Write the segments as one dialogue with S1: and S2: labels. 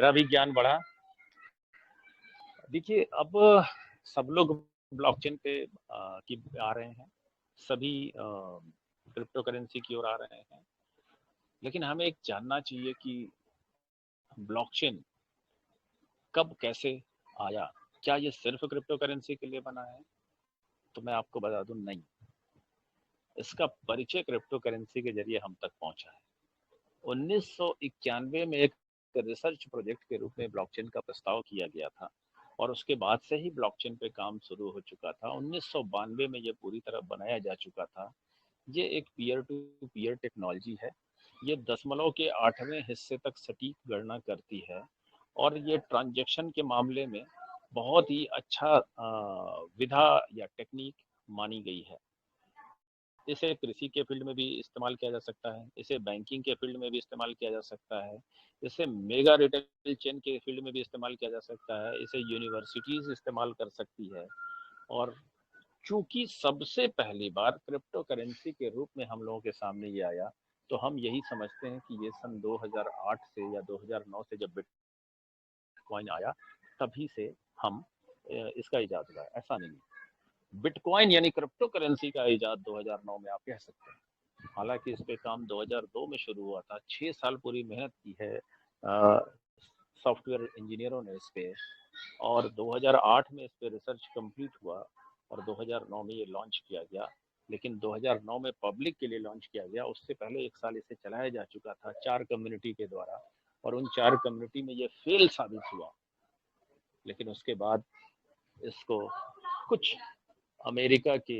S1: मेरा भी ज्ञान बढ़ा। देखिए, अब सब लोग ब्लॉकचेन पे की आ रहे हैं, सभी क्रिप्टो करेंसी की ओर आ रहे हैं, लेकिन हमें एक जानना चाहिए कि ब्लॉकचेन कब कैसे आया। क्या ये सिर्फ क्रिप्टो करेंसी के लिए बना है? तो मैं आपको बता दूं, नहीं। इसका परिचय क्रिप्टो करेंसी के जरिए हम तक पहुंचा है। 1991 में एक रिसर्च प्रोजेक्ट के रूप में ब्लॉकचेन का प्रस्ताव किया गया था और उसके बाद से ही ब्लॉकचेन पे काम शुरू हो चुका था। 1992 में ये पूरी तरह बनाया जा चुका था। ये एक पीयर टू पीयर टेक्नोलॉजी है। ये दशमलव के 8वें हिस्से तक सटीक गणना करती है और ये ट्रांजैक्शन के मामले में बहुत ही अच्छा विधा या टेक्निक मानी गई है। इसे कृषि के फील्ड में भी इस्तेमाल किया जा सकता है, इसे बैंकिंग के फील्ड में भी इस्तेमाल किया जा सकता है, इसे मेगा रिटेल चेन के फील्ड में भी इस्तेमाल किया जा सकता है, इसे यूनिवर्सिटीज इस्तेमाल कर सकती है। और चूंकि सबसे पहली बार क्रिप्टो करेंसी के रूप में हम लोगों के सामने ये आया, तो हम यही समझते हैं कि ये सन 2008 से या 2009 से जब बिटकॉइन आया, तभी से हम इसका इजाद हुआ। ऐसा नहीं है। बिटकॉइन यानी क्रिप्टो करेंसी का इजाद 2009 में आप कह सकते हैं। हालांकि इस पे काम 2002 में शुरू हुआ था। 6 साल पूरी मेहनत की है सॉफ्टवेयर इंजीनियरों ने इस पे, और 2008 में इस पे रिसर्च कंप्लीट हुआ और 2009 में ये लॉन्च किया गया। लेकिन 2009 में पब्लिक के लिए लॉन्च किया गया। उससे पहले 1 साल इसे चलाया जा चुका था 4 कम्युनिटी के द्वारा, और उन 4 कम्युनिटी में ये फेल साबित हुआ। लेकिन उसके बाद इसको कुछ अमेरिका के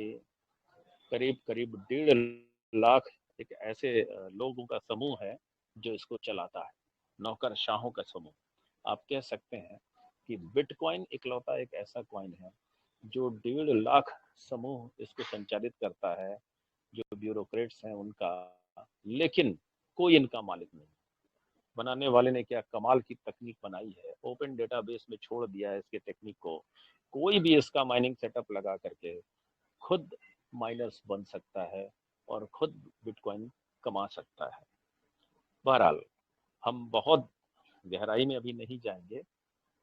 S1: करीब करीब 1.5 लाख एक ऐसे लोगों का समूह है जो इसको चलाता है, नौकरशाहों का समूह। आप कह सकते हैं कि बिटकॉइन इकलौता एक ऐसा कॉइन है जो 1.5 लाख समूह इसको संचालित करता है, जो ब्यूरोक्रेट्स हैं उनका, लेकिन कोई इनका मालिक नहीं। बनाने वाले ने क्या कमाल की तकनीक बनाई है, ओपन डेटाबेस में छोड़ दिया है इसके टेक्निक को। कोई भी इसका माइनिंग सेटअप लगा करके खुद माइनर्स बन सकता है और खुद बिटकॉइन कमा सकता है। बहरहाल, हम बहुत गहराई में अभी नहीं जाएंगे।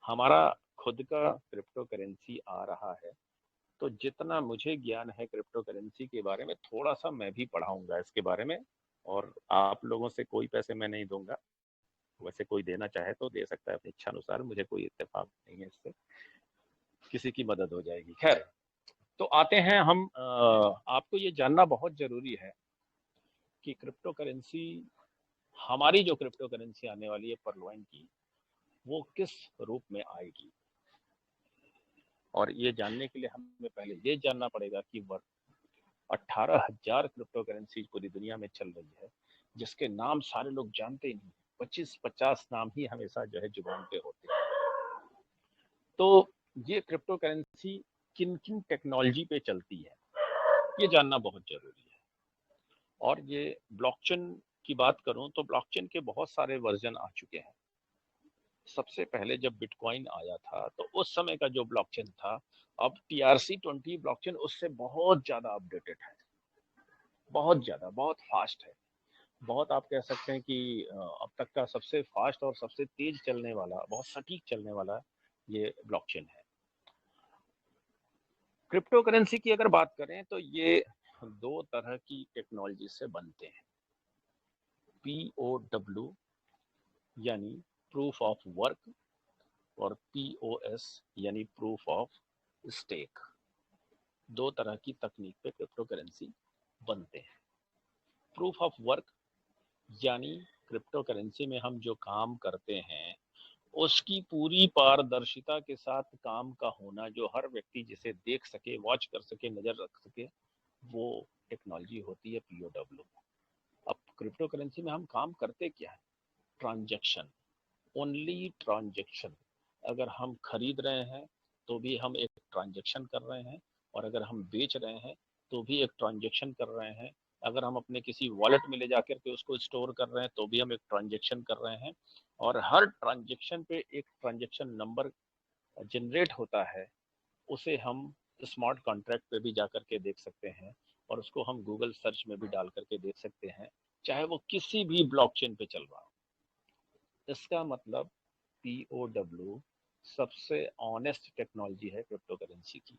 S1: हमारा खुद का क्रिप्टो करेंसी आ रहा है, तो जितना मुझे ज्ञान है क्रिप्टो करेंसी के बारे में, थोड़ा सा मैं भी पढ़ाऊंगा इसके बारे में। और आप लोगों से कोई पैसे मैं नहीं दूंगा। वैसे कोई देना चाहे तो दे सकता है अपनी इच्छा अनुसार, मुझे कोई इत्तेफाक नहीं है इससे, किसी की मदद हो जाएगी। खैर, तो आते हैं हम आपको ये जानना बहुत जरूरी है कि क्रिप्टो करेंसी, हमारी जो क्रिप्टो करेंसी आने वाली है परलॉइन की, वो किस रूप में आएगी। और ये जानने के लिए हमें पहले ये जानना पड़ेगा कि 18,000 क्रिप्टो करेंसी पूरी दुनिया में चल रही है, जिसके नाम सारे लोग जानते ही नहीं। 25-50 नाम ही हमेशा जो है जुबान पे होते हैं। तो ये क्रिप्टो करेंसी किन किन टेक्नोलॉजी पे चलती है, ये जानना बहुत जरूरी है। और ये ब्लॉकचेन की बात करूं तो ब्लॉकचेन के बहुत सारे वर्जन आ चुके हैं। सबसे पहले जब बिटकॉइन आया था तो उस समय का जो ब्लॉकचेन था, अब TRC-20 ब्लॉकचेन उससे बहुत ज्यादा अपडेटेड है, बहुत ज्यादा, बहुत फास्ट है। बहुत आप कह सकते हैं कि अब तक का सबसे फास्ट और सबसे तेज चलने वाला, बहुत सटीक चलने वाला ये ब्लॉकचेन है। क्रिप्टो करेंसी की अगर बात करें तो ये 2 तरह की टेक्नोलॉजी से बनते हैं। POW यानी प्रूफ ऑफ वर्क, और POS यानी प्रूफ ऑफ स्टेक। 2 तरह की तकनीक पे क्रिप्टो करेंसी बनते हैं। प्रूफ ऑफ वर्क यानी क्रिप्टो करेंसी में हम जो काम करते हैं उसकी पूरी पारदर्शिता के साथ काम का होना, जो हर व्यक्ति जिसे देख सके, वॉच कर सके, नजर रख सके, वो टेक्नोलॉजी होती है POW। अब क्रिप्टो करेंसी में हम काम करते क्या है? Transaction, only transaction. अगर हम खरीद रहे हैं तो भी हम एक ट्रांजैक्शन कर रहे हैं, और अगर हम बेच रहे हैं तो भी एक ट्रांजैक्शन कर रहे हैं। अगर हम अपने किसी वॉलेट में ले जाकर के उसको स्टोर कर रहे हैं तो भी हम एक ट्रांजैक्शन कर रहे हैं। और हर ट्रांजैक्शन पे एक ट्रांजैक्शन नंबर जनरेट होता है, उसे हम स्मार्ट कॉन्ट्रैक्ट पे भी जा करके देख सकते हैं, और उसको हम गूगल सर्च में भी डाल करके देख सकते हैं, चाहे वो किसी भी ब्लॉकचेन पे चल रहा हो। इसका मतलब POW सबसे ऑनेस्ट टेक्नोलॉजी है क्रिप्टो करेंसी की।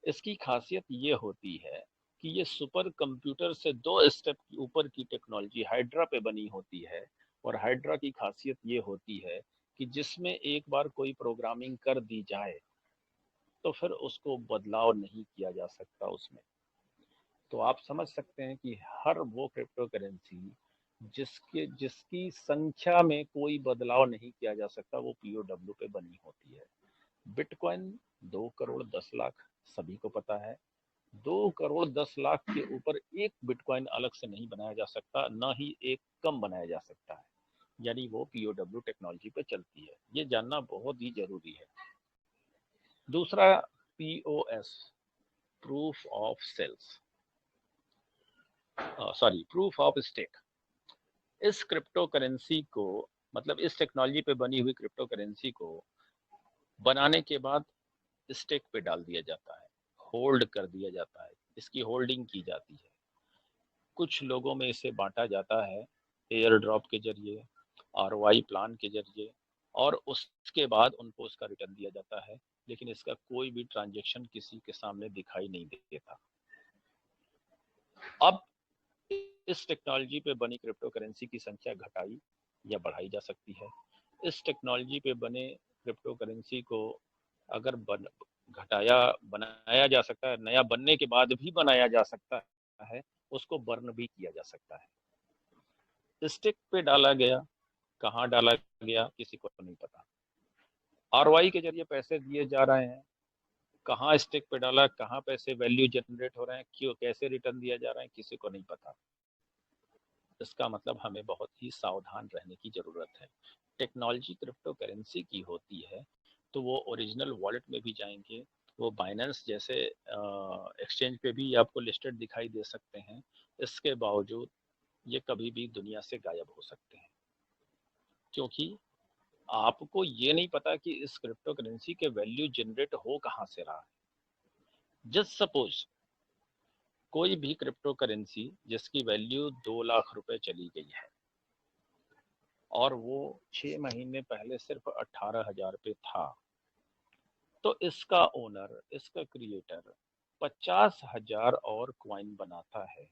S1: इसकी खासियत ये होती है कि ये सुपर कंप्यूटर से 2 स्टेप ऊपर की टेक्नोलॉजी हाइड्रा पे बनी होती है। और हाइड्रा की खासियत ये होती है कि जिसमें एक बार कोई प्रोग्रामिंग कर दी जाए तो फिर उसको बदलाव नहीं किया जा सकता उसमें। तो आप समझ सकते हैं कि हर वो क्रिप्टो करेंसी जिसकी संख्या में कोई बदलाव नहीं किया जा सकता वो POW पे बनी होती है। बिटकॉइन 2 करोड़ 10 लाख सभी को पता है। 2 करोड़ 10 लाख के ऊपर एक बिटकॉइन अलग से नहीं बनाया जा सकता, ना ही एक कम बनाया जा सकता है, यानी वो POW टेक्नोलॉजी पे चलती है। ये जानना बहुत ही जरूरी है। दूसरा, POS, proof of sales, sorry proof of stake. इस क्रिप्टो करेंसी को, मतलब इस टेक्नोलॉजी पे बनी हुई क्रिप्टो करेंसी को बनाने के बाद स्टेक पे डाल दिया जाता है, होल्ड कर दिया जाता है, इसकी होल्डिंग की जाती है। कुछ लोगों में इसे बांटा जाता है एयर ड्रॉप के जरिए, ROI प्लान के जरिए, और उसके बाद उनको उसका रिटर्न दिया जाता है। लेकिन इसका कोई भी ट्रांजैक्शन किसी के सामने दिखाई नहीं देता। अब इस टेक्नोलॉजी पे बनी क्रिप्टो करेंसी की संख्या घटाई या बढ़ाई जा सकती है। इस टेक्नोलॉजी पे बने क्रिप्टो करेंसी को अगर घटाया बनाया जा सकता है, नया बनने के बाद भी बनाया जा सकता है, उसको बर्न भी किया जा सकता है। स्टिक पे डाला गया, कहाँ डाला गया किसी को नहीं पता। ROI के जरिए पैसे दिए जा रहे हैं, कहाँ स्टिक पे डाला, कहाँ पैसे वैल्यू जनरेट हो रहे हैं, क्यों कैसे रिटर्न दिया जा रहा है, किसी को नहीं पता। इसका मतलब हमें बहुत ही सावधान रहने की जरूरत है। टेक्नोलॉजी क्रिप्टो करेंसी की होती है तो वो ओरिजिनल वॉलेट में भी जाएंगे, वो बाइनेंस जैसे एक्सचेंज पे भी आपको लिस्टेड दिखाई दे सकते हैं। इसके बावजूद ये कभी भी दुनिया से गायब हो सकते हैं, क्योंकि आपको ये नहीं पता कि इस क्रिप्टो करेंसी के वैल्यू जनरेट हो कहाँ से रहा है। जस्ट सपोज कोई भी क्रिप्टो करेंसी जिसकी वैल्यू 2 लाख रुपए चली गई है और वो 6 महीने पहले सिर्फ 18,000 पे था, तो इसका ओनर, इसका क्रिएटर 50,000 और क्वाइन बनाता है।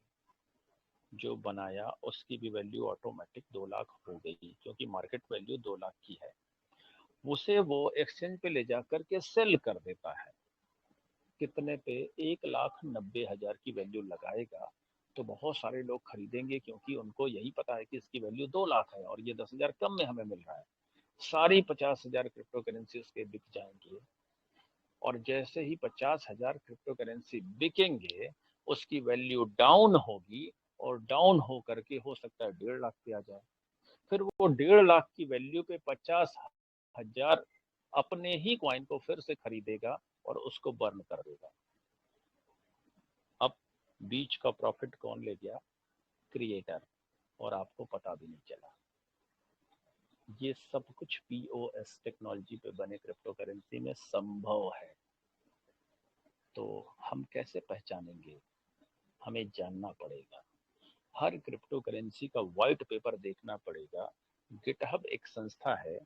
S1: जो बनाया उसकी भी वैल्यू ऑटोमेटिक 2 लाख हो गई, क्योंकि मार्केट वैल्यू 2 लाख की है। उसे वो एक्सचेंज पे ले जाकर के सेल कर देता है। कितने पे? 1,90,000 की वैल्यू लगाएगा तो बहुत सारे लोग खरीदेंगे, क्योंकि उनको यही पता है कि इसकी वैल्यू 2 लाख है और ये 10,000 कम में हमें मिल रहा है। सारी 50,000 क्रिप्टो करेंसी उसके बिक जाएंगे, और जैसे ही 50,000 क्रिप्टो करेंसी बिकेंगे उसकी वैल्यू डाउन होगी, और डाउन हो करके हो सकता है 1.5 लाख पे आ जाए। फिर वो 1.5 लाख की वैल्यू पे 50,000 अपने ही कॉइन को फिर से खरीदेगा और उसको बर्न कर देगा। अब बीच का प्रॉफिट कौन ले गया? क्रिएटर, और आपको पता भी नहीं चला। ये सब कुछ POS टेक्नोलॉजी पे बने क्रिप्टो करेंसी में संभव है। तो हम कैसे पहचानेंगे? हमें जानना पड़ेगा। हर क्रिप्टो करेंसी का व्हाइट पेपर देखना पड़ेगा। गिटहब एक संस्था है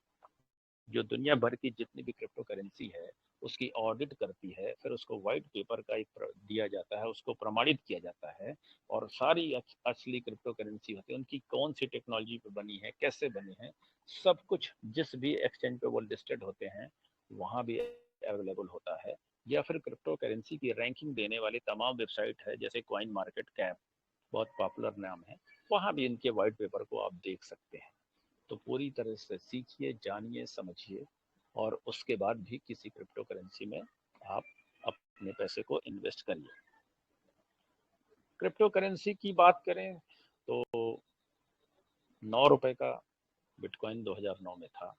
S1: जो दुनिया भर की जितनी भी क्रिप्टो करेंसी है उसकी ऑडिट करती है, फिर उसको व्हाइट पेपर का एक दिया जाता है, उसको प्रमाणित किया जाता है। और सारी असली क्रिप्टो करेंसी होती है, उनकी कौन सी टेक्नोलॉजी पे बनी है, कैसे बनी है, सब कुछ जिस भी एक्सचेंज पे वो लिस्टेड होते हैं वहाँ भी अवेलेबल होता है। या फिर क्रिप्टो करेंसी की रैंकिंग देने वाली तमाम वेबसाइट है, जैसे कॉइन मार्केट कैप, बहुत पॉपुलर नाम है, वहाँ भी इनके व्हाइट पेपर को आप देख सकते हैं। तो पूरी तरह से सीखिए, जानिए, समझिए, और उसके बाद भी किसी क्रिप्टो करेंसी में आप अपने पैसे को इन्वेस्ट करिए। क्रिप्टो करेंसी की बात करें तो 9 रुपए का बिटकॉइन 2009 में था,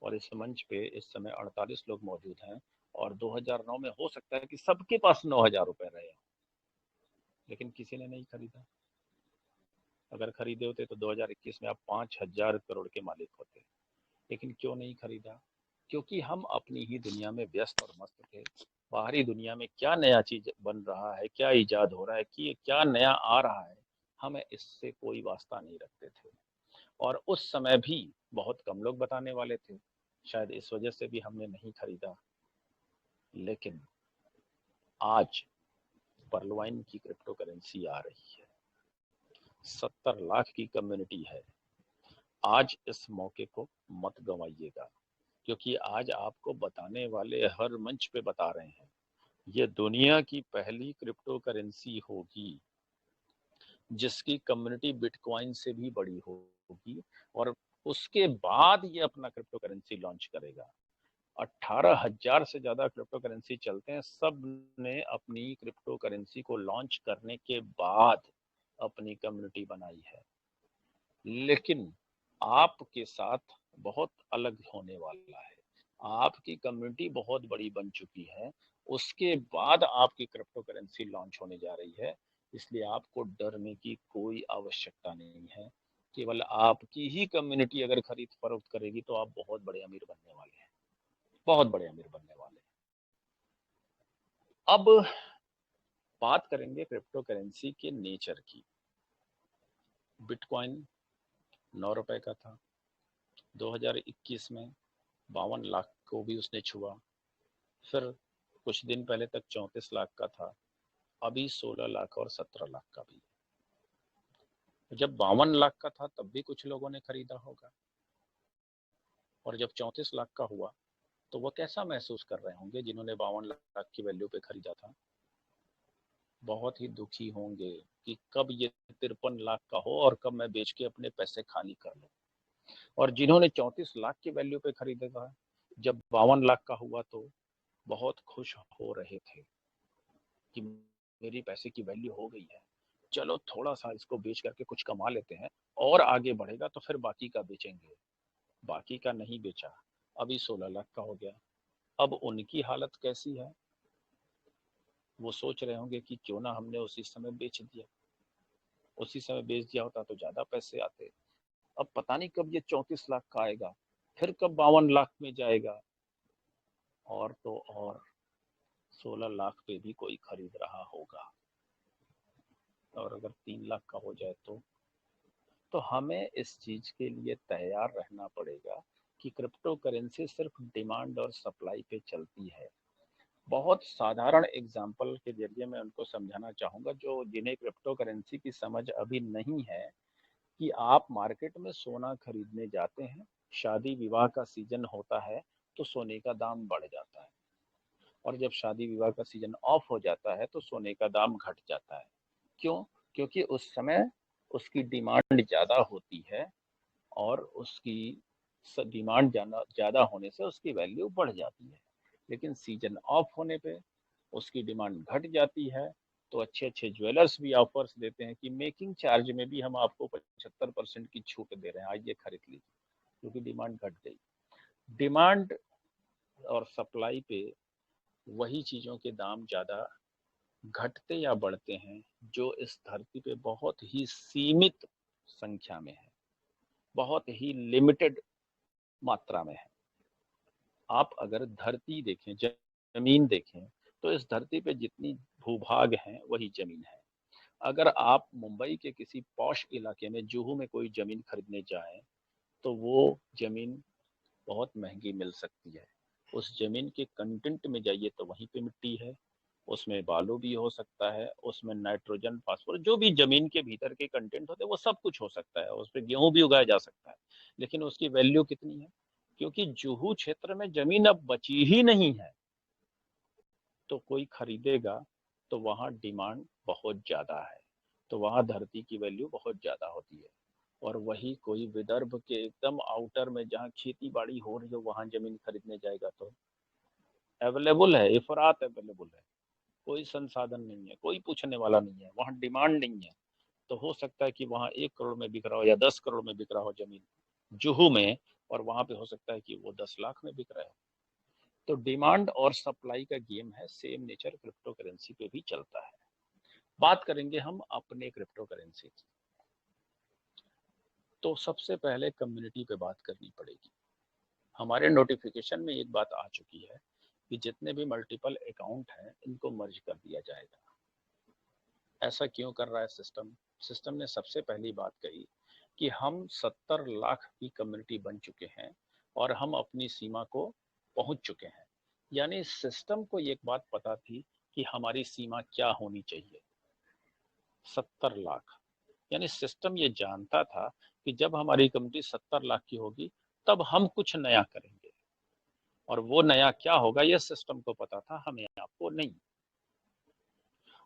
S1: और इस मंच पे इस समय 48 लोग मौजूद हैं, और 2009 में हो सकता है कि सबके पास 9,000 रुपए रहे, लेकिन किसी ने नहीं खरीदा। अगर खरीदे होते तो 2021 में आप 5,000 करोड़ के मालिक होते। लेकिन क्यों नहीं खरीदा? क्योंकि हम अपनी ही दुनिया में व्यस्त और मस्त थे। बाहरी दुनिया में क्या नया चीज बन रहा है, क्या इजाद हो रहा है, कि क्या नया आ रहा है, हमें इससे कोई वास्ता नहीं रखते थे। और उस समय भी बहुत कम लोग बताने वाले थे, शायद इस वजह से भी हमने नहीं खरीदा। लेकिन आज पर्लवाइन की क्रिप्टो करेंसी आ रही है, 70 लाख की कम्युनिटी है। आज इस मौके को मत गंवाइएगा, क्योंकि आज आपको बताने वाले हर मंच पे बता रहे हैं, ये दुनिया की पहली क्रिप्टो करेंसी होगी जिसकी कम्युनिटी बिटकॉइन से भी बड़ी होगी, और उसके बाद ये अपना क्रिप्टो करेंसी लॉन्च करेगा। 18,000 से ज्यादा क्रिप्टो करेंसी चलते हैं, सब ने अपनी क्रिप्टो करेंसी को लॉन्च करने के बाद अपनी कम्युनिटी बनाई है। लेकिन आपके साथ बहुत अलग होने वाला है। आपकी कम्युनिटी बहुत बड़ी बन चुकी है, उसके बाद आपकी क्रिप्टो करेंसी लॉन्च होने जा रही है। इसलिए आपको डरने की कोई आवश्यकता नहीं है। केवल आपकी ही कम्युनिटी अगर खरीद फरोख्त करेगी तो आप बहुत बड़े अमीर बनने वाले हैं, बहुत बड़े अमीर बनने वाले हैं। अब बात करेंगे क्रिप्टो करेंसी के नेचर की। बिटकॉइन 9 रुपए का था, 2021 में 52 लाख को भी उसने छुआ, फिर कुछ दिन पहले तक 34 लाख का था, अभी 16 लाख और 17 लाख का भी। जब 52 लाख का था तब भी कुछ लोगों ने खरीदा होगा, और जब 34 लाख का हुआ तो वो कैसा महसूस कर रहे होंगे जिन्होंने 52 लाख की वैल्यू पे खरीदा था? बहुत ही दुखी होंगे कि कब ये 53 लाख का हो और कब मैं बेच के अपने पैसे खाली कर लूं। और जिन्होंने 34 लाख की वैल्यू पे खरीदा था, जब 52 लाख का हुआ तो बहुत खुश हो रहे थे कि मेरी पैसे की वैल्यू हो गई है, चलो थोड़ा सा इसको बेच करके कुछ कमा लेते हैं, और आगे बढ़ेगा तो फिर बाकी का बेचेंगे। बाकी का नहीं बेचा, अभी 16 लाख का हो गया। अब उनकी हालत कैसी है? वो सोच रहे होंगे कि क्यों ना हमने उसी समय बेच दिया, उसी समय बेच दिया होता तो ज्यादा पैसे आते। अब पता नहीं कब ये 34 लाख का आएगा, फिर कब 52 लाख में जाएगा, और तो और 16 लाख पे भी कोई खरीद रहा होगा। और अगर 3 लाख का हो जाए तो हमें इस चीज के लिए तैयार रहना पड़ेगा कि क्रिप्टो करेंसी सिर्फ डिमांड और सप्लाई पे चलती है। बहुत साधारण एग्जांपल के जरिए मैं उनको समझाना चाहूंगा जो जिन्हें क्रिप्टो करेंसी की समझ अभी नहीं है, कि आप मार्केट में सोना खरीदने जाते हैं, शादी विवाह का सीजन होता है तो सोने का दाम बढ़ जाता है, और जब शादी विवाह का सीजन ऑफ हो जाता है तो सोने का दाम घट जाता है। क्यों? क्योंकि उस समय उसकी डिमांड ज़्यादा होती है, और उसकी डिमांड ज़्यादा होने से उसकी वैल्यू बढ़ जाती है। लेकिन सीजन ऑफ होने पे उसकी डिमांड घट जाती है, तो अच्छे अच्छे ज्वेलर्स भी ऑफर्स देते हैं कि मेकिंग चार्ज में भी हम आपको 75% की छूट दे रहे हैं, आइए खरीद लीजिए, क्योंकि डिमांड घट गई। डिमांड और सप्लाई पे वही चीज़ों के दाम ज़्यादा घटते या बढ़ते हैं जो इस धरती पे बहुत ही सीमित संख्या में है, बहुत ही लिमिटेड मात्रा में है। आप अगर धरती देखें, जमीन देखें, तो इस धरती पे जितनी भूभाग है वही जमीन है। अगर आप मुंबई के किसी पॉश इलाके में, जुहू में कोई जमीन खरीदने जाएं तो वो जमीन बहुत महंगी मिल सकती है। उस जमीन के कंटेंट में जाइए तो वहीं पे मिट्टी है, उसमें बालू भी हो सकता है, उसमें नाइट्रोजन फास्फोरस जो भी जमीन के भीतर के कंटेंट होते हैं वो सब कुछ हो सकता है, उस पर गेहूं भी उगाया जा सकता है। लेकिन उसकी वैल्यू कितनी है? क्योंकि जुहू क्षेत्र में जमीन अब बची ही नहीं है, तो कोई खरीदेगा तो वहाँ डिमांड बहुत ज्यादा है, तो वहाँ धरती की वैल्यू बहुत ज्यादा होती है। और वही कोई विदर्भ के एकदम आउटर में जहाँ खेती बाड़ी हो रही हो वहाँ जमीन खरीदने जाएगा तो अवेलेबल है, इफरात अवेलेबल है, कोई संसाधन नहीं है, कोई पूछने वाला नहीं है, वहाँ डिमांड नहीं है। तो हो सकता है कि वहाँ 1 करोड़ में बिक रहा हो या 10 करोड़ में बिक रहा हो जमीन जुहू में, और वहाँ पे हो सकता है कि वो 10 लाख में बिक रहा हो। तो डिमांड और सप्लाई का गेम है, सेम नेचर क्रिप्टो करेंसी पे भी चलता है। बात करेंगे हम अपने क्रिप्टो करेंसी की, तो सबसे पहले कम्युनिटी पे बात करनी पड़ेगी। हमारे नोटिफिकेशन में एक बात आ चुकी है कि जितने भी मल्टीपल अकाउंट हैं इनको मर्ज कर दिया जाएगा। ऐसा क्यों कर रहा है सिस्टम? सिस्टम ने सबसे पहली बात कही कि हम 70 लाख की कम्युनिटी बन चुके हैं और हम अपनी सीमा को पहुंच चुके हैं। यानी सिस्टम को एक बात पता थी कि हमारी सीमा क्या होनी चाहिए, 70 लाख। यानी सिस्टम ये जानता था कि जब हमारी कम्युनिटी 70 लाख की होगी तब हम कुछ नया करेंगे, और वो नया क्या होगा ये सिस्टम को पता था, हमें आपको नहीं।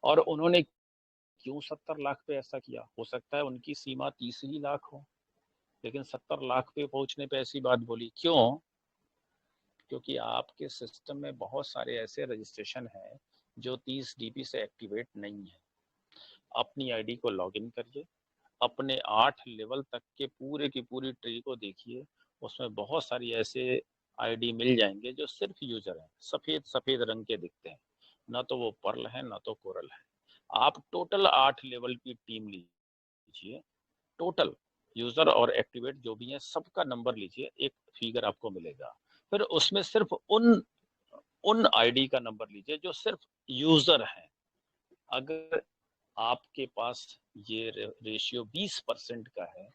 S1: और उन्होंने क्यों 70 लाख पे ऐसा किया? हो सकता है उनकी सीमा 30 ही लाख हो, लेकिन 70 लाख पे पहुंचने पे ऐसी बात बोली क्यों? क्योंकि आपके सिस्टम में बहुत सारे ऐसे रजिस्ट्रेशन हैं जो 30 डीबी से एक्टिवेट नहीं है। अपनी आईडी को लॉगिन करिए, अपने 8 लेवल तक के पूरे की पूरी ट्री को देखिए, उसमें बहुत सारी ऐसे आईडी मिल जाएंगे जो सिर्फ यूजर हैं, सफेद सफेद रंग के दिखते हैं, ना तो वो पर्ल है ना तो कोरल है। आप टोटल 8 लेवल की टीम लीजिए, टोटल यूजर और एक्टिवेट जो भी है सबका नंबर लीजिए, एक फिगर आपको मिलेगा। फिर उसमें सिर्फ उन उन आईडी का नंबर लीजिए जो सिर्फ यूजर हैं। अगर आपके पास ये रेशियो 20% का है,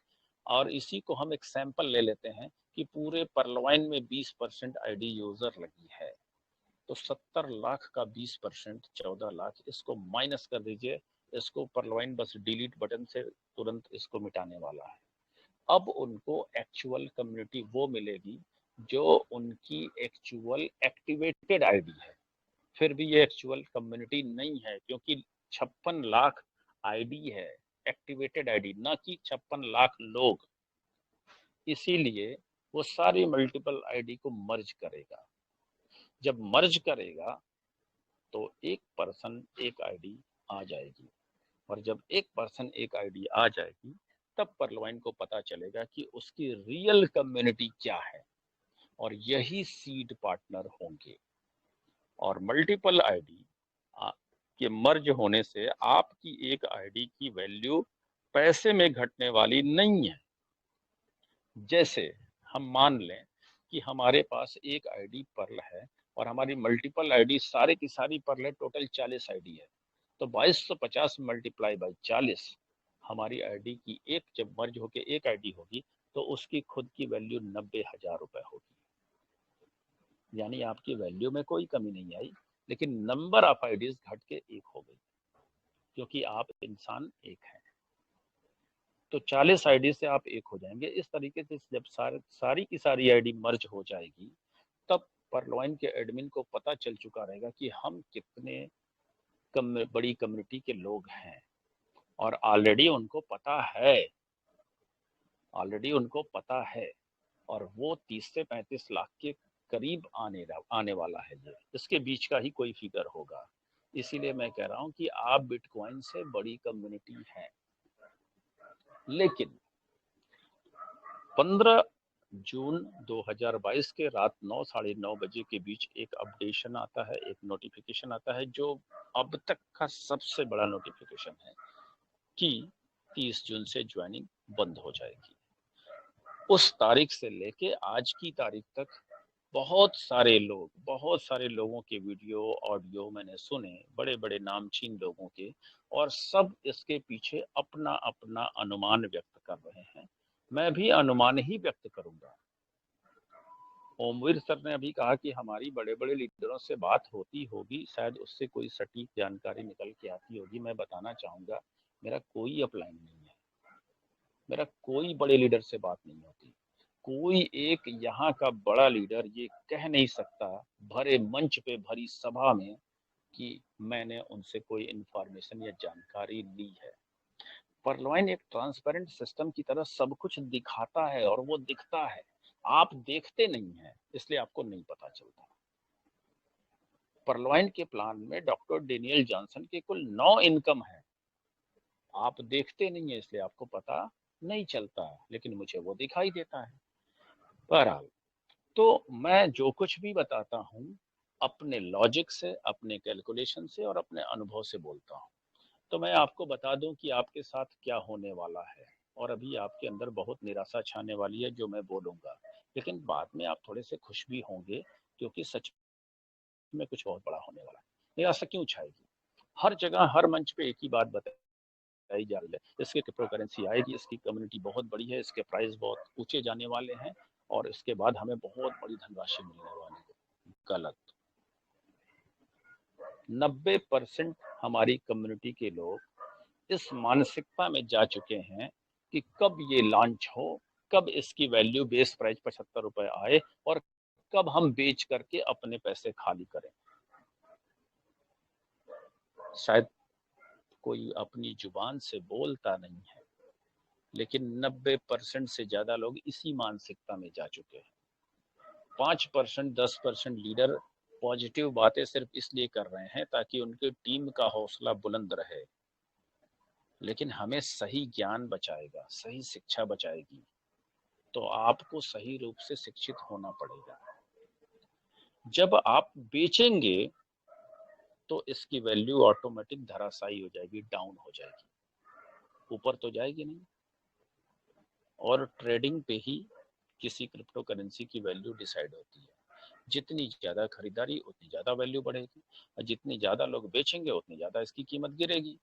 S1: और इसी को हम एक सैंपल ले लेते हैं कि पूरे परलवाइन में 20% आईडी यूजर लगी है, तो 70 लाख का 20% 14 लाख, इसको माइनस कर दीजिए। इसको परलवाइन बस डिलीट बटन से तुरंत इसको मिटाने वाला है। अब उनको एक्चुअल कम्युनिटी वो मिलेगी जो उनकी एक्चुअल एक्टिवेटेड आईडी है। फिर भी ये एक्चुअल कम्युनिटी नहीं है, क्योंकि 56 लाख आईडी है, एक्टिवेटेड आईडी, ना कि 56 लाख लोग। इसीलिए वो सारी मल्टीपल आईडी को मर्ज करेगा। जब मर्ज करेगा तो एक पर्सन एक आईडी आ जाएगी, और जब एक पर्सन एक आईडी आ जाएगी तब परलवाइन को पता चलेगा कि उसकी रियल कम्युनिटी क्या है, और यही सीड पार्टनर होंगे। और मल्टीपल आईडी के मर्ज होने से आपकी एक आईडी की वैल्यू पैसे में घटने वाली नहीं है। जैसे हम मान लें कि हमारे पास एक आईडी पर्ल है और हमारी मल्टीपल आईडी सारे की सारी पर्ल है, टोटल 40 आईडी है, तो 2250 मल्टीप्लाई बाई 40, हमारी आईडी की एक जब मर्ज होके एक आईडी होगी तो उसकी खुद की वैल्यू 90,000 रुपए होगी। यानी आपकी वैल्यू में कोई कमी नहीं आई, लेकिन नंबर ऑफ आईडीज घट के एक हो गई, क्योंकि आप इंसान एक हैं। तो 40 आईडी से आप एक हो जाएंगे। इस तरीके से जब सारी की सारी आईडी मर्ज हो जाएगी तब परलवाइन के एडमिन को पता चल चुका रहेगा कि हम कितने बड़ी कम्युनिटी के लोग हैं, और ऑलरेडी उनको पता है, और वो 30 से 35 लाख के करीब आने वाला है। ये इसके बीच का ही कोई फिगर होगा। इसीलिए मैं कह रहा हूं कि आप बिटकॉइन से बड़ी कम्युनिटी है। लेकिन 15 जून 2022 के रात 9 साढ़े 9 बजे के बीच एक अपडेशन आता है, एक नोटिफिकेशन आता है, जो अब तक का सबसे बड़ा नोटिफिकेशन है कि 30 जून से ज्वाइनिंग बंद हो जाएगी। उस तारीख से लेके आज की तारीख तक बहुत सारे लोगों के वीडियो ऑडियो मैंने सुने, बड़े बड़े नामचीन लोगों के, और सब इसके पीछे अपना अपना अनुमान व्यक्त कर रहे हैं। मैं भी अनुमान ही व्यक्त करूंगा। ओमवीर सर ने अभी कहा कि हमारी बड़े बड़े लीडरों से बात होती होगी, शायद उससे कोई सटीक जानकारी निकल के आती होगी। मैं बताना चाहूंगा, मेरा कोई अपलाइन नहीं है, मेरा कोई बड़े लीडर से बात नहीं होती। कोई एक यहाँ का बड़ा लीडर ये कह नहीं सकता भरे मंच पे, भरी सभा में, कि मैंने उनसे कोई इंफॉर्मेशन या जानकारी ली है। परलवाइन एक ट्रांसपेरेंट सिस्टम की तरह सब कुछ दिखाता है, और वो दिखता है, आप देखते नहीं हैं, इसलिए आपको नहीं पता चलता। परलवाइन के प्लान में डॉक्टर डेनियल जॉनसन के कुल 9 इनकम है, आप देखते नहीं है इसलिए आपको पता नहीं चलता, लेकिन मुझे वो दिखाई देता है। बहरहाल, तो मैं जो कुछ भी बताता हूँ अपने लॉजिक से, अपने कैलकुलेशन से और अपने अनुभव से बोलता हूँ। तो मैं आपको बता दूं कि आपके साथ क्या होने वाला है, और अभी आपके अंदर बहुत निराशा छाने वाली है जो मैं बोलूंगा, लेकिन बाद में आप थोड़े से खुश भी होंगे, क्योंकि सच में कुछ बहुत बड़ा होने वाला है। निराशा क्यों छाएगी? हर जगह हर मंच पे एक ही बात बताई बताई जा रही है, इसकी क्रिप्टो करेंसी आएगी, इसकी कम्युनिटी बहुत बड़ी है, इसके प्राइस बहुत ऊंचे जाने वाले हैं और इसके बाद हमें बहुत बड़ी धनराशि मिलने वाली है। गलत। 90% हमारी कम्युनिटी के लोग इस मानसिकता में जा चुके हैं कि कब ये लॉन्च हो, कब इसकी वैल्यू बेस प्राइस 75 रुपए आए और कब हम बेच करके अपने पैसे खाली करें। शायद कोई अपनी जुबान से बोलता नहीं है, लेकिन 90% से ज्यादा लोग इसी मानसिकता में जा चुके हैं। 5% 10% लीडर पॉजिटिव बातें सिर्फ इसलिए कर रहे हैं ताकि उनकी टीम का हौसला बुलंद रहे, लेकिन हमें सही ज्ञान बचाएगा, सही शिक्षा बचाएगी, तो आपको सही रूप से शिक्षित होना पड़ेगा। जब आप बेचेंगे तो इसकी वैल्यू ऑटोमेटिक धराशायी हो जाएगी, डाउन हो जाएगी, ऊपर तो जाएगी नहीं। और ट्रेडिंग पे ही किसी क्रिप्टो करेंसी की वैल्यू डिसाइड होती है। जितनी ज्यादा खरीदारी उतनी ज्यादा वैल्यू बढ़ेगी और जितनी ज्यादा लोग बेचेंगे उतनी ज्यादा इसकी कीमत गिरेगी।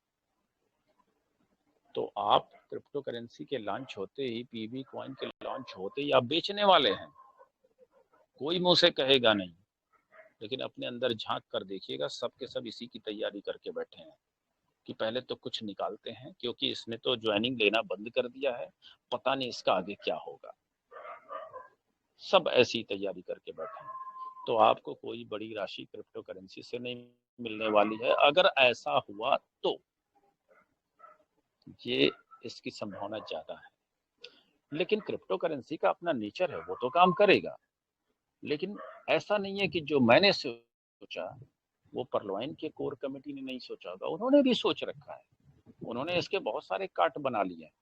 S1: तो आप क्रिप्टो करेंसी के लॉन्च होते ही, पीबी कॉइन के लॉन्च होते ही आप बेचने वाले हैं, कोई मुंह से कहेगा नहीं, लेकिन अपने अंदर झांक कर देखिएगा, सबके सब इसी की तैयारी करके बैठे हैं कि पहले तो कुछ निकालते हैं, क्योंकि इसने तो ज्वाइनिंग लेना बंद कर दिया है, पता नहीं इसका आगे क्या होगा। सब ऐसी तैयारी करके बैठे हैं। तो आपको कोई बड़ी राशि क्रिप्टो करेंसी से नहीं मिलने वाली है। अगर ऐसा हुआ तो ये इसकी संभावना ज्यादा है, लेकिन क्रिप्टो करेंसी का अपना नेचर है, वो तो काम करेगा। लेकिन ऐसा नहीं है कि जो मैंने सोचा वो परलवाइन के कोर कमेटी ने नहीं सोचा होगा, उन्होंने भी सोच रखा है, उन्होंने इसके बहुत सारे काट बना लिए हैं।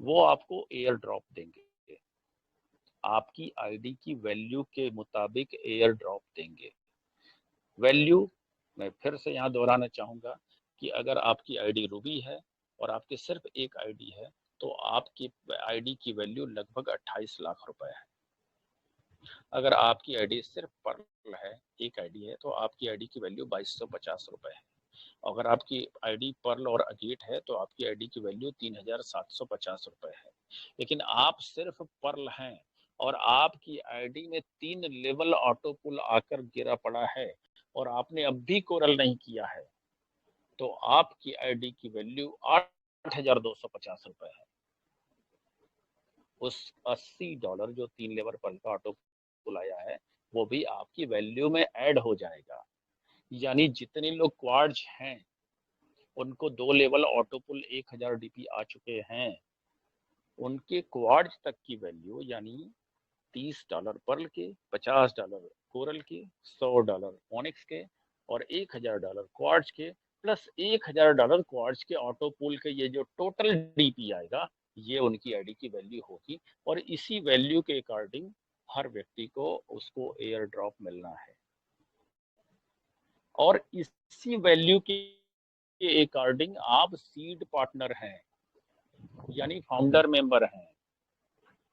S1: वो आपको एयर ड्रॉप देंगे, आपकी आईडी की वैल्यू के मुताबिक एयर ड्रॉप देंगे। वैल्यू मैं फिर से यहाँ दोहराना चाहूंगा कि अगर आपकी आईडी रूबी है और आपकी सिर्फ एक आईडी है तो आपकी आईडी की वैल्यू लगभग 28 लाख रुपए है। अगर आपकी आईडी सिर्फ पर्ल है, एक आईडी है, तो आपकी आईडी की वैल्यू 2250 रुपए है। अगर आपकी आईडी पर्ल और अगेट है तो आपकी आईडी की वैल्यू 3750 रुपए है। लेकिन आप सिर्फ पर्ल हैं और आपकी आईडी में 3 लेवल ऑटो पुल आकर गिरा पड़ा है और आपने अब भी कोरल नहीं किया है, तो आपकी आईडी की वैल्यू 8250 रुपए है। उस $80 जो 3 लेवल पर्ल का ऑटो पुल आया है वो भी आपकी वैल्यू में ऐड हो जाएगा। यानी जितने लोग क्वार्ज हैं उनको 2 लेवल ऑटो पुल 1000 डीपी आ चुके हैं, उनके क्वार्ज तक की वैल्यू यानी $30 पर्ल के, $50 कोरल के, $100 ओनिक्स के और $1000 क्वार्ज के, प्लस $1000 क्वार्ज के ऑटो पुल के, ये जो टोटल डीपी आएगा ये उनकी आईडी की वैल्यू होगी। और इसी वैल्यू के अकॉर्डिंग हर व्यक्ति को उसको एयर ड्रॉप मिलना है और इसी वैल्यू के अकॉर्डिंग आप सीड पार्टनर हैं, यानी फाउंडर मेंबर हैं।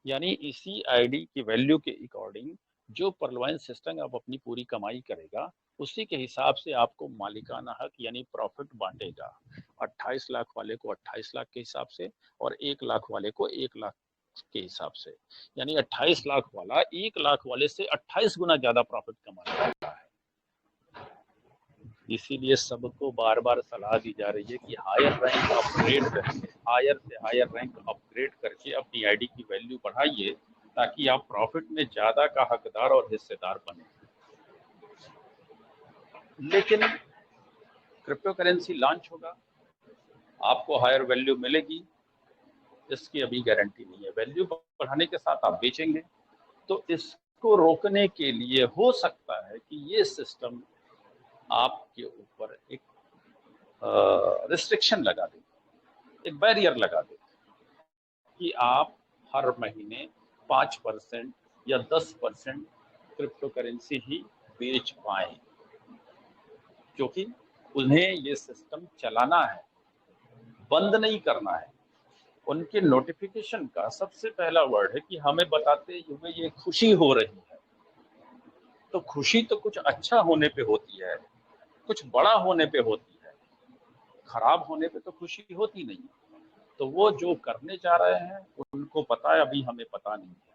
S1: यानी इसी आईडी की वैल्यू के अकॉर्डिंग जो परलवाइन सिस्टम अब अपनी पूरी कमाई करेगा उसी के हिसाब से आपको मालिकाना हक यानी प्रॉफिट बांटेगा। 28 लाख वाले को 28 लाख के हिसाब से और 1 लाख वाले को 1 लाख के हिसाब से, यानी 28 लाख वाला 1 लाख वाले से 28 गुना ज्यादा प्रॉफिट कमाने वाला है। इसीलिए सबको बार बार सलाह दी जा रही है कि हायर रैंक अपग्रेड करके, हायर से हायर रैंक अपग्रेड करके अपनी आईडी की वैल्यू बढ़ाइए ताकि आप प्रॉफिट में ज्यादा का हकदार और हिस्सेदार बने। लेकिन क्रिप्टो करेंसी लॉन्च होगा, आपको हायर वैल्यू मिलेगी, इसकी अभी गारंटी नहीं है। वैल्यू बढ़ाने के साथ आप बेचेंगे, तो इसको रोकने के लिए हो सकता है कि ये सिस्टम आपके ऊपर एक रिस्ट्रिक्शन लगा दे, एक बैरियर लगा दे कि आप हर महीने 5% या 10% क्रिप्टो करेंसी ही बेच पाए, क्योंकि उन्हें ये सिस्टम चलाना है, बंद नहीं करना है। उनके नोटिफिकेशन का सबसे पहला वर्ड है कि हमें बताते हुए ये खुशी हो रही है। तो खुशी तो कुछ अच्छा होने पे होती है, कुछ बड़ा होने पे होती है। खराब होने पे तो खुशी होती नहीं। तो वो जो करने जा रहे हैं उनको पता है, अभी हमें पता नहीं है।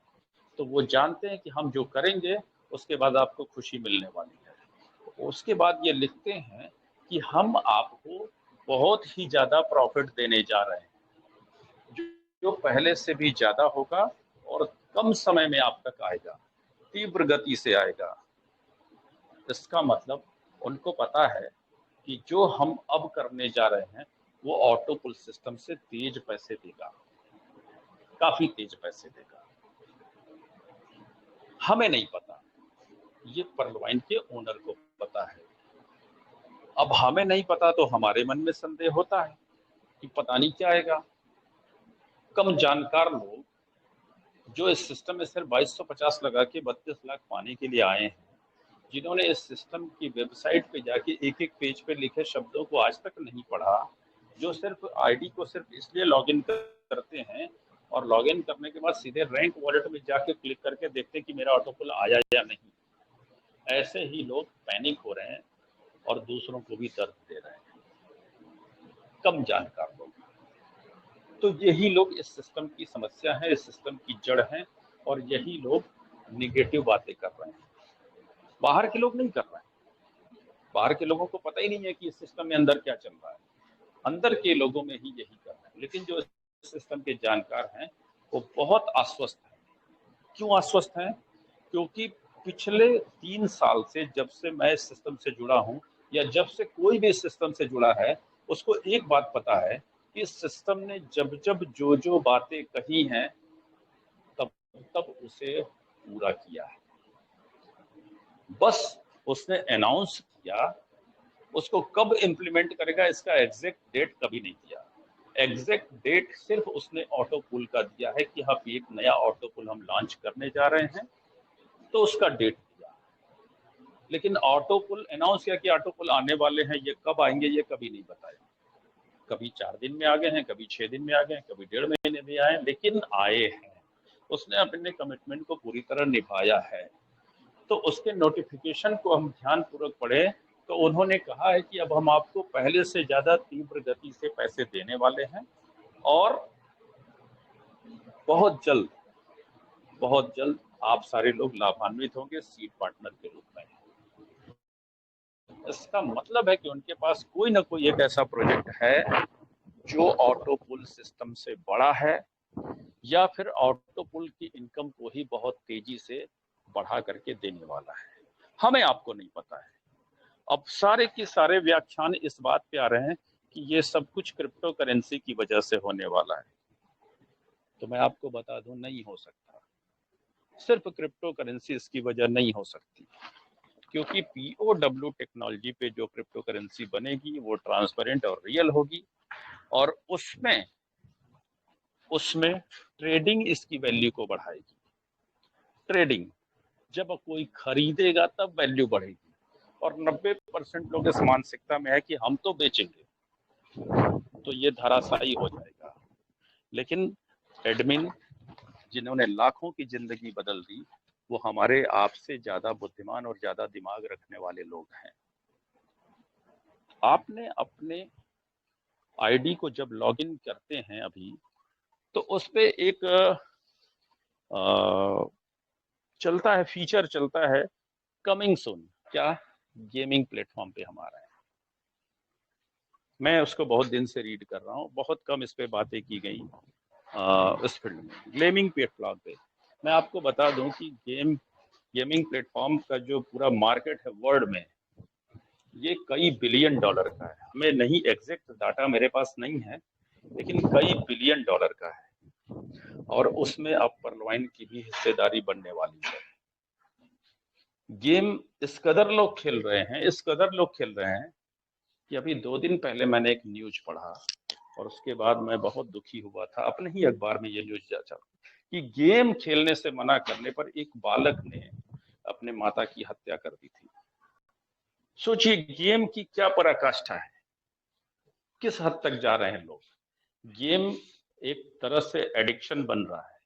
S1: तो वो जानते हैं कि हम जो करेंगे उसके बाद आपको खुशी मिलने वाली है। उसके बाद ये लिखते हैं कि हम आपको बहुत ही ज्यादा प्रॉफिट देने जा रहे हैं, जो पहले से भी ज्यादा होगा और कम समय में आप तक आएगा, तीव्र गति से आएगा। इसका मतलब उनको पता है कि जो हम अब करने जा रहे हैं वो ऑटो पुल सिस्टम से तेज पैसे देगा, काफी तेज पैसे देगा। हमें नहीं पता, ये पर्लवाइन के ओनर को पता है। अब हमें नहीं पता तो हमारे मन में संदेह होता है कि पता नहीं क्या आएगा। कम जानकार लोग जो इस सिस्टम में सिर्फ 2250 लगा के 32 लाख पाने के लिए आए हैं, जिन्होंने इस सिस्टम की वेबसाइट पे जाके एक एक पेज पे लिखे शब्दों को आज तक नहीं पढ़ा, जो सिर्फ आईडी को सिर्फ इसलिए लॉगिन करते हैं और लॉगिन करने के बाद सीधे रैंक वॉलेट में जाके क्लिक करके देखते हैं कि मेरा ऑटोपुल आया या नहीं, ऐसे ही लोग पैनिक हो रहे हैं और दूसरों को भी दर्द दे रहे हैं। कम जानकार लोग, तो यही लोग इस सिस्टम की समस्या है, इस सिस्टम की जड़ है, और यही लोग निगेटिव बातें कर रहे हैं। बाहर के लोग नहीं कर रहे हैं, बाहर के लोगों को पता ही नहीं है कि इस सिस्टम में अंदर क्या चल रहा है, अंदर के लोगों में ही यही कर रहे हैं। लेकिन जो सिस्टम के जानकार हैं वो बहुत आश्वस्त हैं। क्यों आश्वस्त हैं? क्योंकि पिछले 3 साल से, जब से मैं इस सिस्टम से जुड़ा हूं या जब से कोई भी इस सिस्टम से जुड़ा है, उसको एक बात पता है कि इस सिस्टम ने जब जब जो जो बातें कही हैं तब तब उसे पूरा किया है। बस उसने अनाउंस किया, उसको कब इम्प्लीमेंट करेगा इसका एग्जैक्ट डेट कभी नहीं दिया। एग्जैक्ट डेट सिर्फ उसने ऑटो पुल का दिया है कि हाँ एक नया ऑटो पुल हम लॉन्च करने जा रहे हैं, तो उसका डेट दिया। लेकिन ऑटो पुल अनाउंस किया कि ऑटो पुल आने वाले हैं, ये कब आएंगे ये कभी नहीं बताया। कभी 4 दिन में आ गए हैं, कभी 6 दिन में आ गए हैं, कभी 1.5 महीने में आए, लेकिन आए हैं। उसने अपने कमिटमेंट को पूरी तरह निभाया है। तो उसके नोटिफिकेशन को हम ध्यानपूर्वक पढ़े तो उन्होंने कहा है कि अब हम आपको पहले से ज्यादा तीव्र गति से पैसे देने वाले हैं और बहुत जल्द आप सारे लोग लाभान्वित होंगे सीड पार्टनर के रूप में। इसका मतलब है कि उनके पास कोई ना कोई एक ऐसा प्रोजेक्ट है जो ऑटो पुल सिस्टम से बड़ा है, या फिर ऑटो पुल की इनकम को ही बहुत तेजी से बढ़ा करके देने वाला है। हमें आपको नहीं पता है। अब सारे के सारे व्याख्यान इस बात पे आ रहे हैं कि ये सब कुछ क्रिप्टो करेंसी की वजह से होने वाला है। तो मैं आपको बता दूं, नहीं हो सकता। सिर्फ क्रिप्टो करेंसी इसकी वजह नहीं हो सकती, क्योंकि POW टेक्नोलॉजी पे जो क्रिप्टो करेंसी बनेगी वो ट्रांसपेरेंट और रियल होगी, और उसमें ट्रेडिंग इसकी वैल्यू को बढ़ाएगी। ट्रेडिंग, जब कोई खरीदेगा तब वैल्यू बढ़ेगी, और 90% लोग इस मानसिकता में है कि हम तो बेचेंगे, तो ये धराशायी हो जाएगा। लेकिन एडमिन जिन्होंने लाखों की जिंदगी बदल दी, वो हमारे आपसे ज्यादा बुद्धिमान और ज्यादा दिमाग रखने वाले लोग हैं। आपने अपने आईडी को जब लॉगिन करते हैं अभी, तो उस पे एक चलता है, फीचर चलता है कमिंग सून। क्या? गेमिंग प्लेटफॉर्म पे हमारा है। मैं उसको बहुत दिन से रीड कर रहा हूँ, बहुत कम इस पे बातें की गई इस फील्ड में, गेमिंग प्लेटफॉर्म पे। मैं आपको बता दूं कि गेमिंग प्लेटफॉर्म का जो पूरा मार्केट है वर्ल्ड में, ये कई बिलियन डॉलर का है। हमें नहीं, एग्जैक्ट डाटा मेरे पास नहीं है, लेकिन कई बिलियन डॉलर का है, और उसमें अब पर्लवाइन की भी हिस्सेदारी बनने वाली है। गेम इस कदर लोग खेल रहे हैं कि अभी 2 दिन पहले मैंने एक न्यूज पढ़ा, और उसके बाद मैं बहुत दुखी हुआ था। अपने ही अखबार में ये न्यूज चला कि गेम खेलने से मना करने पर एक बालक ने अपने माता की हत्या कर दी थी। सोचिए गेम की क्या पराकाष्ठा है, किस हद तक जा रहे हैं लोग। गेम एक तरह से एडिक्शन बन रहा है।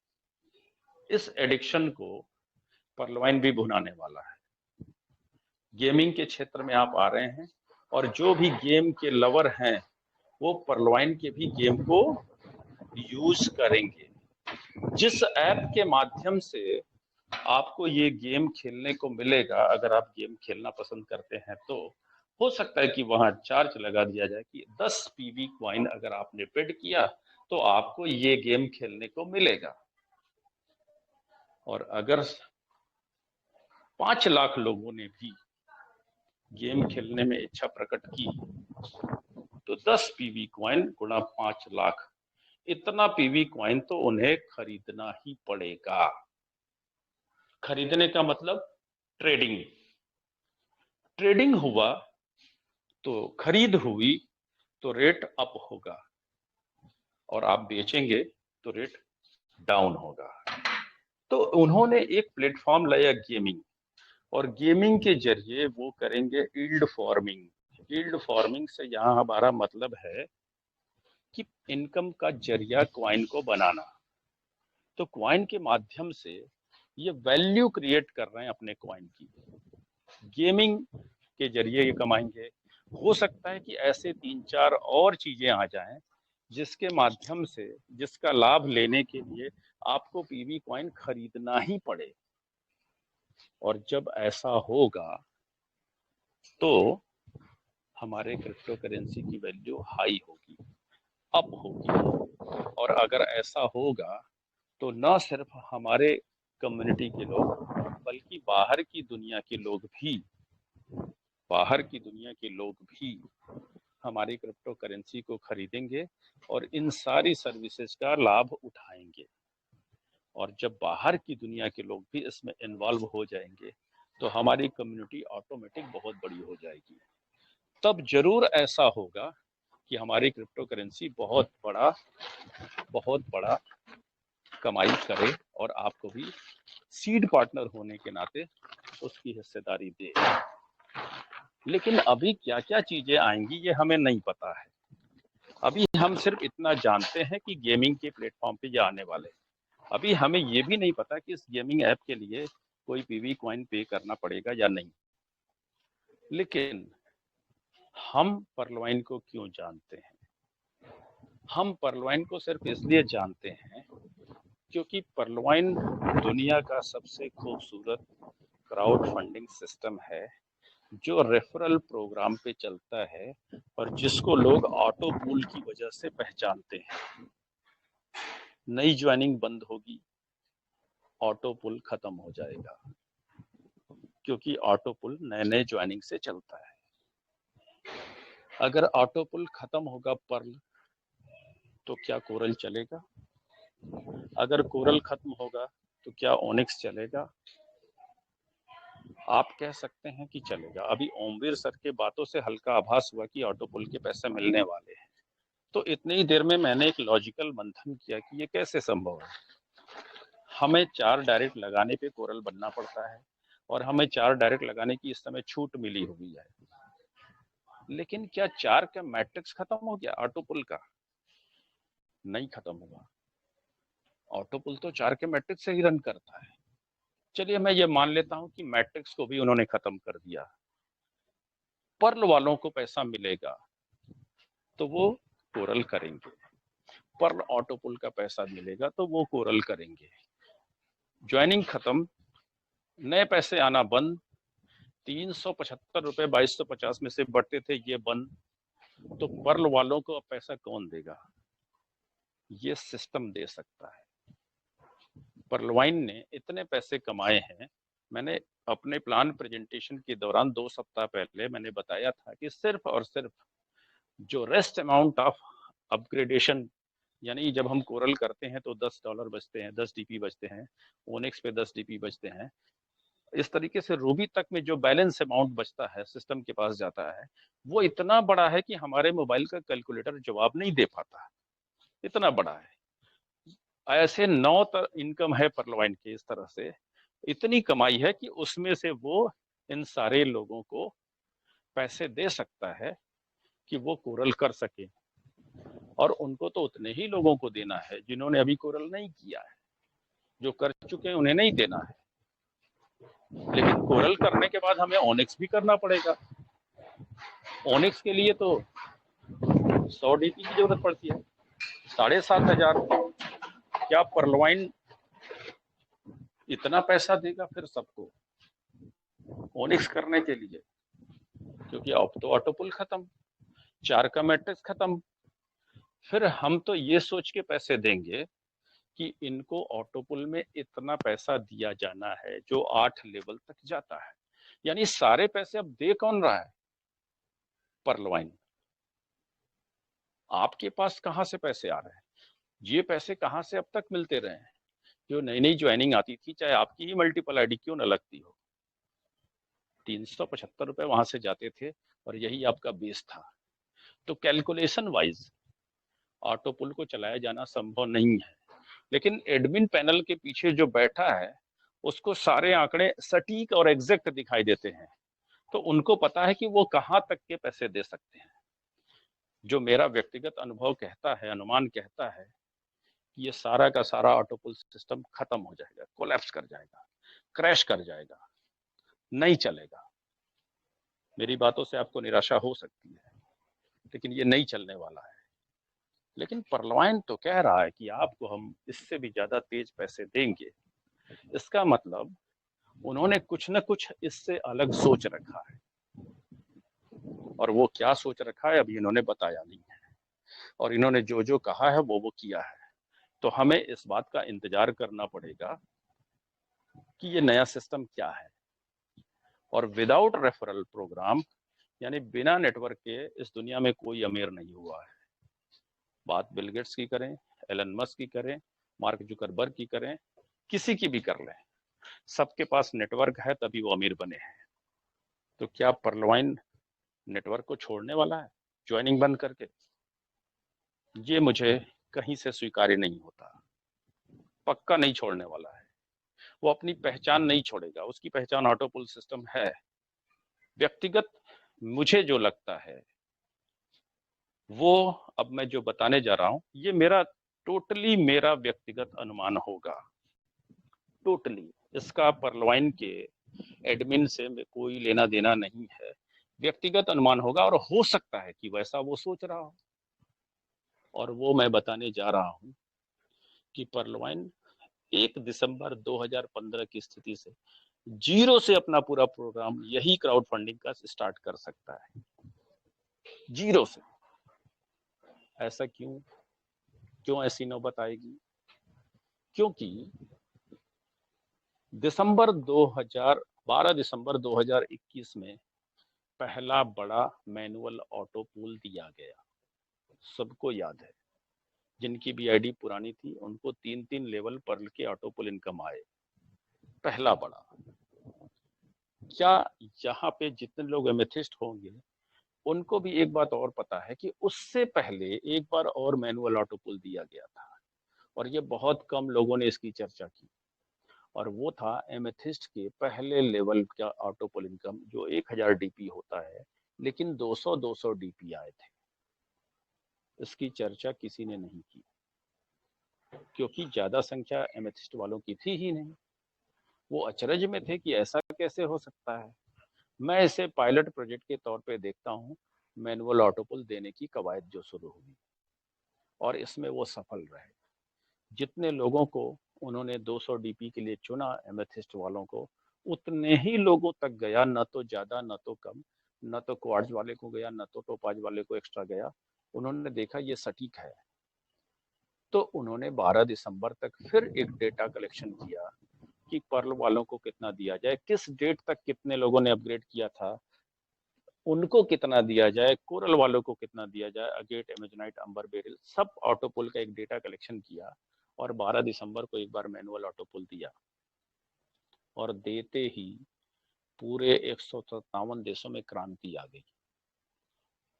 S1: इस एडिक्शन को पर्लवाइन भी भुनाने वाला है। गेमिंग के क्षेत्र में आप आ रहे हैं, और जो भी गेम के लवर हैं वो पर्लवाइन के भी गेम को यूज करेंगे। जिस ऐप के माध्यम से आपको ये गेम खेलने को मिलेगा, अगर आप गेम खेलना पसंद करते हैं तो हो सकता है कि वहां चार्ज लगा दिया जाए कि 10 पीवी क्वाइन अगर आपने पेड किया तो आपको ये गेम खेलने को मिलेगा। और अगर 5 लाख लोगों ने भी गेम खेलने में इच्छा प्रकट की तो 10 पीवी क्वाइन गुणा 5 लाख, इतना पीवी क्वाइन तो उन्हें खरीदना ही पड़ेगा। खरीदने का मतलब ट्रेडिंग। ट्रेडिंग हुआ तो खरीद हुई तो रेट अप होगा और आप बेचेंगे तो रेट डाउन होगा। तो उन्होंने एक प्लेटफॉर्म लाया गेमिंग, और गेमिंग के जरिए वो करेंगे यील्ड फार्मिंग। यील्ड फार्मिंग से यहाँ हमारा मतलब है कि इनकम का जरिया क्वाइन को बनाना। तो क्वाइन के माध्यम से ये वैल्यू क्रिएट कर रहे हैं अपने क्वाइन की, गेमिंग के जरिए ये कमाएंगे। हो सकता है कि ऐसे 3-4 और चीजें आ जाएं जिसके माध्यम से, जिसका लाभ लेने के लिए आपको पीवी क्वाइन खरीदना ही पड़े। और जब ऐसा होगा तो हमारे क्रिप्टो करेंसी की वैल्यू हाई होगी, अप होगी। और अगर ऐसा होगा तो न सिर्फ हमारे कम्युनिटी के लोग बल्कि बाहर की दुनिया के लोग भी हमारी क्रिप्टो करेंसी को खरीदेंगे और इन सारी सर्विसेज का लाभ उठाएंगे। और जब बाहर की दुनिया के लोग भी इसमें इन्वॉल्व हो जाएंगे तो हमारी कम्युनिटी ऑटोमेटिक बहुत बड़ी हो जाएगी। तब जरूर ऐसा होगा कि हमारी क्रिप्टो करेंसी बहुत बड़ा कमाई करे और आपको भी सीड पार्टनर होने के नाते उसकी हिस्सेदारी दे। लेकिन अभी क्या क्या चीजें आएंगी ये हमें नहीं पता है। अभी हम सिर्फ इतना जानते हैं कि गेमिंग के प्लेटफॉर्म पे ये आने वाले। अभी हमें ये भी नहीं पता कि इस गेमिंग ऐप के लिए कोई पीवी कॉइन पे करना पड़ेगा या नहीं। लेकिन हम पर्लवाइन को क्यों जानते हैं? हम पर्लवाइन को सिर्फ इसलिए जानते हैं क्योंकि पर्लवाइन दुनिया का सबसे खूबसूरत क्राउड फंडिंग सिस्टम है जो रेफरल प्रोग्राम पे चलता है और जिसको लोग ऑटो पूल की वजह से पहचानते हैं। नई ज्वाइनिंग बंद होगी, ऑटो पुल खत्म हो जाएगा, क्योंकि ऑटो पुल नए नए ज्वाइनिंग से चलता है। अगर ऑटो पुल खत्म होगा पर्ल, तो क्या कोरल चलेगा? अगर कोरल खत्म होगा तो क्या ओनिक्स चलेगा? आप कह सकते हैं कि चलेगा। अभी ओमवीर सर के बातों से हल्का आभास हुआ कि ऑटो पुल के पैसे मिलने वाले हैं। तो इतनी ही देर में मैंने एक लॉजिकल मंथन किया कि ये कैसे संभव है। हमें 4 डायरेक्ट लगाने पे कोरल बनना पड़ता है और हमें 4 डायरेक्ट लगाने की इस समय छूट मिली हुई है। लेकिन क्या 4 का मैट्रिक्स खत्म हो गया ऑटो पुल का? नहीं खत्म हुआ। ऑटो पुल तो 4 के मैट्रिक्स से ही रन करता है। चलिए मैं ये मान लेता हूं कि मैट्रिक्स को भी उन्होंने खत्म कर दिया। पर्ल वालों को पैसा मिलेगा तो वो कोरल करेंगे, पर्ल ऑटो पुल का पैसा मिलेगा तो वो कोरल करेंगे। ज्वाइनिंग खत्म, नए पैसे आना बंद, 375 रुपए 2250 में से बढ़ते थे ये बंद, तो पर्ल वालों को अब पैसा कौन देगा? ये सिस्टम दे सकता है। पर्लवाइन ने इतने पैसे कमाए हैं। मैंने अपने प्लान प्रेजेंटेशन के दौरान 2 सप्ताह पहले मैंने बताया था कि सिर्फ और सिर्फ जो रेस्ट अमाउंट ऑफ अपग्रेडेशन, यानी जब हम कोरल करते हैं तो $10 बचते हैं, 10 डीपी बचते हैं, ओनिक्स पे 10 डीपी बचते हैं। इस तरीके से रूबी तक में जो बैलेंस अमाउंट बचता है सिस्टम के पास जाता है, वो इतना बड़ा है कि हमारे मोबाइल का कैलकुलेटर जवाब नहीं दे पाता, इतना बड़ा है। ऐसे 9 इनकम है पर्लवाइन के, इस तरह से इतनी कमाई है कि उसमें से वो इन सारे लोगों को पैसे दे सकता है कि वो कोरल कर सके। और उनको तो उतने ही लोगों को देना है जिन्होंने अभी कोरल नहीं किया है। जो कर चुके हैं उन्हें नहीं देना है। लेकिन कोरल करने के बाद हमें ओनिक्स भी करना पड़ेगा। ओनिक्स के लिए तो 100 डीपी की जरूरत पड़ती है, 7,500। क्या परलवाइन इतना पैसा देगा फिर सबको ओनिक्स करने के लिए? क्योंकि अब तो ऑटो पुल खत्म, 4 का मैट्रिक्स खत्म। फिर हम तो ये सोच के पैसे देंगे कि इनको ऑटो पुल में इतना पैसा दिया जाना है जो 8 लेवल तक जाता है। यानी सारे पैसे अब दे कौन रहा है? परलवाइन। आपके पास कहां से पैसे आ रहे हैं? ये पैसे कहां से अब तक मिलते रहे हैं? जो नई नई ज्वाइनिंग आती थी, चाहे आपकी ही मल्टीपल आईडी क्यों न लगती हो, 375 रुपए वहां से जाते थे और यही आपका बेस था। तो कैलकुलेशन वाइज ऑटो पुल को चलाया जाना संभव नहीं है, लेकिन एडमिन पैनल के पीछे जो बैठा है उसको सारे आंकड़े सटीक और एग्जैक्ट दिखाई देते हैं, तो उनको पता है कि वो कहां तक के पैसे दे सकते हैं। जो मेरा व्यक्तिगत अनुभव कहता है, अनुमान कहता है कि ये सारा का सारा ऑटो पुल सिस्टम खत्म हो जाएगा, कोलैप्स कर जाएगा, क्रैश कर जाएगा, नहीं चलेगा। मेरी बातों से आपको निराशा हो सकती है, लेकिन ये नहीं चलने वाला है। लेकिन परलवाइन तो कह रहा है कि आपको हम इससे भी ज्यादा तेज पैसे देंगे। इसका मतलब उन्होंने कुछ न कुछ इससे अलग सोच रखा है, और वो क्या सोच रखा है अभी इन्होंने बताया नहीं है, और इन्होंने जो जो कहा है वो किया है। तो हमें इस बात का इंतजार करना पड़ेगा कि ये नया सिस्टम क्या है। और विदाउट रेफरल प्रोग्राम, यानी बिना नेटवर्क के इस दुनिया में कोई अमीर नहीं हुआ है। बात बिल गेट्स की करें, एलन मस्क की करें, मार्क जुकरबर्ग की करें, किसी की भी कर लें, सबके पास नेटवर्क है तभी वो अमीर बने हैं। तो क्या परलवाइन नेटवर्क को छोड़ने वाला है ज्वाइनिंग बंद करके? ये मुझे कहीं से स्वीकार्य नहीं होता। पक्का नहीं छोड़ने वाला है। वो अपनी पहचान नहीं छोड़ेगा, उसकी पहचान ऑटो पुल सिस्टम है। व्यक्तिगत मुझे जो लगता है वो अब मैं जो बताने जा रहा हूं, ये मेरा टोटली मेरा व्यक्तिगत अनुमान होगा। टोटली इसका परलवाइन के एडमिन से कोई लेना देना नहीं है, व्यक्तिगत अनुमान होगा। और हो सकता है कि वैसा वो सोच रहा हो, और वो मैं बताने जा रहा हूं कि परलवाइन 1 दिसंबर 2015 की स्थिति से जीरो से अपना पूरा प्रोग्राम यही क्राउड फंडिंग का स्टार्ट कर सकता है, जीरो से। ऐसा क्यों? क्यों ऐसी नौबत आएगी? क्योंकि 12 दिसंबर 2021 में पहला बड़ा मैनुअल ऑटो पूल दिया गया, सबको याद है। जिनकी भी आईडी पुरानी थी उनको 3-3 लेवल पर के ऑटो पुल इनकम आए, पहला बड़ा। क्या यहाँ पे जितने लोग एमेथिस्ट होंगे उनको भी एक बात और पता है कि उससे पहले एक बार और मैनुअल ऑटो पुल दिया गया था, और ये बहुत कम लोगों ने इसकी चर्चा की। और वो था एमेथिस्ट के पहले लेवल का ऑटो पुल इनकम, जो 1000 डीपी होता है, लेकिन 200 डीपी आए थे। इसकी चर्चा किसी ने नहीं की, क्योंकि ज्यादा संख्या एमेथिस्ट वालों की थी ही नहीं। वो अचरज में थे कि ऐसा कैसे हो सकता है। मैं इसे पायलट प्रोजेक्ट के तौर पे देखता हूँ, मैनुअल ऑटो पुल देने की कवायद जो शुरू हुई, और इसमें वो सफल रहे। जितने लोगों को उन्होंने 200 डीपी के लिए चुना एमेथिस्ट वालों को, उतने ही लोगों तक गया, न तो ज्यादा न तो कम। न तो क्वार्ट्ज वाले को गया, न तो टोपाज वाले को एक्स्ट्रा गया। उन्होंने देखा ये सटीक है, तो उन्होंने 12 दिसंबर तक फिर एक डेटा कलेक्शन किया कि पर्ल वालों को कितना दिया जाए, किस डेट तक कितने लोगों ने अपग्रेड किया था उनको कितना दिया जाए, कोरल वालों को कितना दिया जाए, अगेट, एमेजोनाइट, अंबर, बेरिल, सब ऑटो पुल का एक डेटा कलेक्शन किया, और 12 दिसंबर को एक बार मैनुअल ऑटो पुल दिया। और देते ही पूरे 157 देशों में क्रांति आ गई।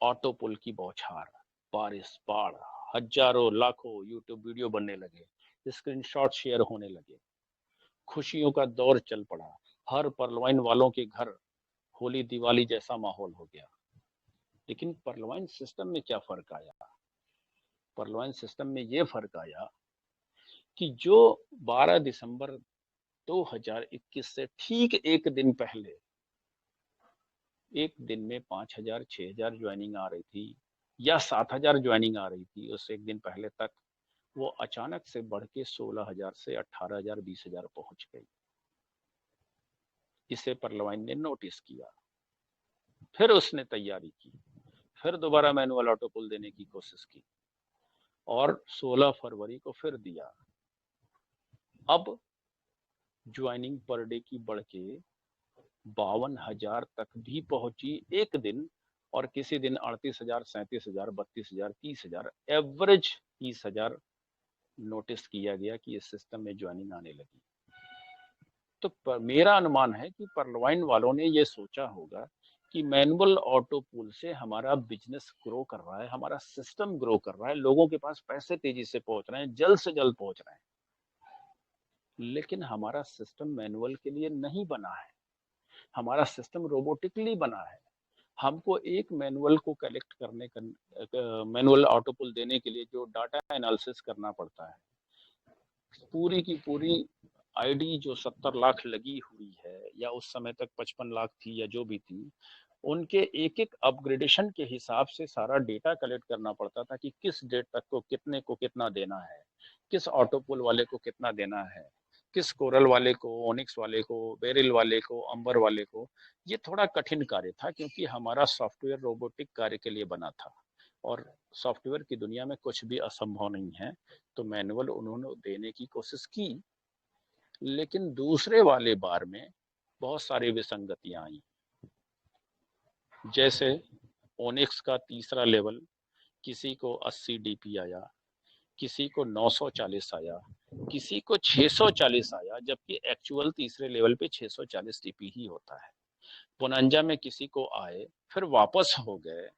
S1: ऑटो पुल की बौछार, बारिश, बाढ़, हजारों लाखों यूट्यूब वीडियो बनने लगे, स्क्रीनशॉट शेयर होने लगे, खुशियों का दौर चल पड़ा। हर परलवाइन वालों के घर होली दिवाली जैसा माहौल हो गया। लेकिन परलवाइन सिस्टम में क्या फर्क आया? परलवाइन सिस्टम में ये फर्क आया कि जो 12 दिसंबर 2021 से ठीक एक दिन पहले, एक दिन में 5000 6000 ज्वाइनिंग आ रही थी, या 7,000 ज्वाइनिंग आ रही थी उससे एक दिन पहले तक, वो अचानक से बढ़ के 16,000 से 18,000 20,000 पहुंच गई। इसे परलवाइन ने नोटिस किया, फिर उसने तैयारी की, फिर दोबारा मैनुअल ऑटो पुल देने की कोशिश की और 16 फरवरी को फिर दिया। अब ज्वाइनिंग पर डे की बढ़ के 52,000 तक भी पहुंची एक दिन, और किसी दिन 38,000 37,000 32,000 30,000, एवरेज 30,000 नोटिस किया गया कि इस सिस्टम में ज्वाइनिंग आने लगी। तो मेरा अनुमान है कि परलवाइन वालों ने ये सोचा होगा कि मैनुअल ऑटो पूल से हमारा बिजनेस ग्रो कर रहा है, हमारा सिस्टम ग्रो कर रहा है, लोगों के पास पैसे तेजी से पहुंच रहे हैं, जल्द से जल्द पहुंच रहे हैं, लेकिन हमारा सिस्टम मैनुअल के लिए नहीं बना है, हमारा सिस्टम रोबोटिकली बना है। हमको एक मैनुअल को कलेक्ट करने का, मैनुअल ऑटो पुल देने के लिए जो डाटा एनालिसिस करना पड़ता है, पूरी की पूरी आईडी जो 70 लाख लगी हुई है, या उस समय तक 55 लाख थी या जो भी थी, उनके एक एक अपग्रेडेशन के हिसाब से सारा डेटा कलेक्ट करना पड़ता था कि किस डेट तक को कितने को कितना देना है, किस ऑटो पुल वाले को कितना देना है, किस कोरल वाले को, ओनिक्स वाले को, बेरिल वाले को, अंबर वाले को। ये थोड़ा कठिन कार्य था क्योंकि हमारा सॉफ्टवेयर रोबोटिक कार्य के लिए बना था और सॉफ्टवेयर की दुनिया में कुछ भी असंभव नहीं है। तो मैनुअल उन्होंने देने की कोशिश की, लेकिन दूसरे वाले बार में बहुत सारी विसंगतियां आई। जैसे ओनिक्स का तीसरा लेवल किसी को 80 डीपी आया, किसी को 940 आया, किसी को 640 आया, जबकि एक्चुअल तीसरे लेवल पे 640 डीपी ही होता है। पुनंजा में किसी को आए, फिर वापस हो गए,